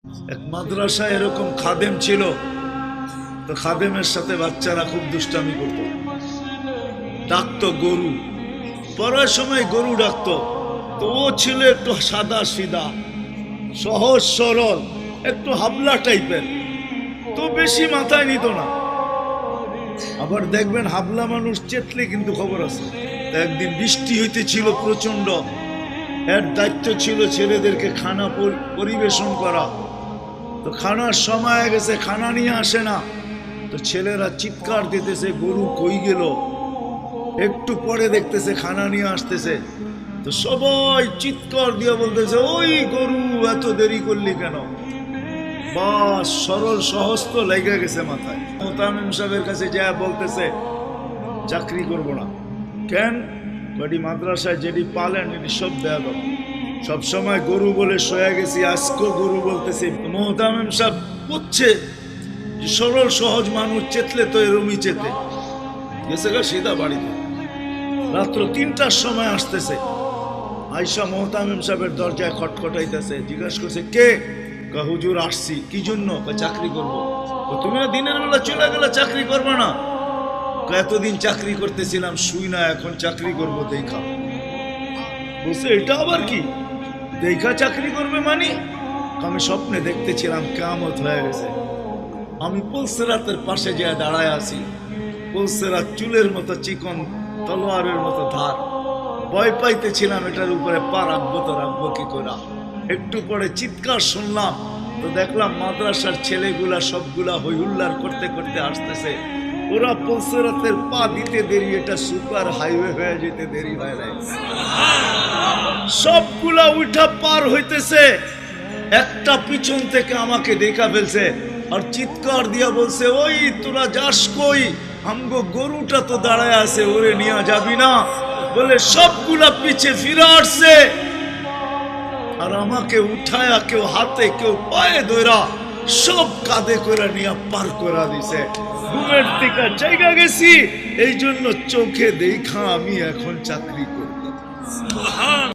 এক মাদ্রাসায় এরকম খাদেম ছিল, তো খাদেমের সাথে বাচ্চারা খুব দুষ্টামি করত, ডাকতো গরু, পড়ার সময় গরু ডাকতো। তো ও ছিল একটু সাদা সিধা, সহজ সরল, একটু হাবলা টাইপের, তো বেশি মাথায় নিত না। আবার দেখবেন হাবলা মানুষ চেতলে কিন্তু খবর আছে। একদিন বৃষ্টি হইতেছিল প্রচন্ড, এর দায়িত্ব ছিল ছেলেদেরকে খানা পরিবেশন করা। তো খানার সময় গেছে, খানা নিয়ে আসে না, তো ছেলেরা চিৎকার দিতেছে গরু কই গেল। একটু পরে দেখতেছে খানা নিয়ে আসতেছে, তো সবাই চিৎকার দিয়ে বলতেছে ওই গরু এত দেরি করলি কেন। বাস সরল সহজ তো লেগে গেছে মাথায়। মোতামিম সাহেবের কাছে যা বলতেছে চাকরি করব না। কেন? বাড়ি মাদ্রাসায় যেটি পালেন এটি সব দেয়া দাও, সবসময় গরু বলে শোয়া গেছি, আজকেও গরু বলতেছি। মোতামিম সাহেব বুঝছে যে সরল সহজ মানুষ চেতলে তো এরমই চেতে গেছে গা সিধা বাড়িতে। রাত্র ৩টার সময় আসতেছে, আয়সা মোহতামিম সাহেবের দরজায় খটখটাইতেছে, জিজ্ঞাসা করছে কে? হুজুর আসছি। কি জন্য? চাকরি করবো। তুমি দিনের বেলা চলে গেলে চাকরি করবে না? এতদিন চাকরি করতেছিলাম শুই না, এখন চাকরি করবো দেখা। বলছে এটা আবার কি দেখা চাকরি করবে মানে? আমি স্বপ্নে দেখতেছিলাম কিয়ামত হয়ে গেছে, আমি পুলসিরাতের পাশে যেয়ে দাঁড়ায় আছি, পুলসিরাত চুলের মতো চিকন, তলোয়ারের মতো ধার। ভয় পাইতেছিলাম এটার উপরে পা রাখবো তো রাখবো কি করে। একটু পরে চিৎকার শুনলাম, তো দেখলাম মাদ্রাসার ছেলেগুলা সবগুলা হইহুল্লার করতে করতে আসতেছে। ওরা পুলসিরাতের পা দিতে দেরি, এটা সুপার হাইওয়ে হয়ে যেতে দেরি হয় নাই। সবগুলা উঠা পার হইতেছে, একটা পিছন থেকে আমাকে দেখা ফেলছে আর চিৎকার দিয়া বলছে ওই তোরা যাস কই? আমগো গরুটা তো দাঁড়ায় আছে, ওরে নিয়ে যাবি না? বলে সবগুলা পিছে ফিরে আসছে আর আমাকে উঠায়া কেউ হাতে কেউ পায়ে ধরা সব কাঁধে করে নিয়ে পার করা দিছে। ঘুমের থেকে জায়গা গেছি, এই জন্য চোখে দেখা আমি এখন চাকরি করব।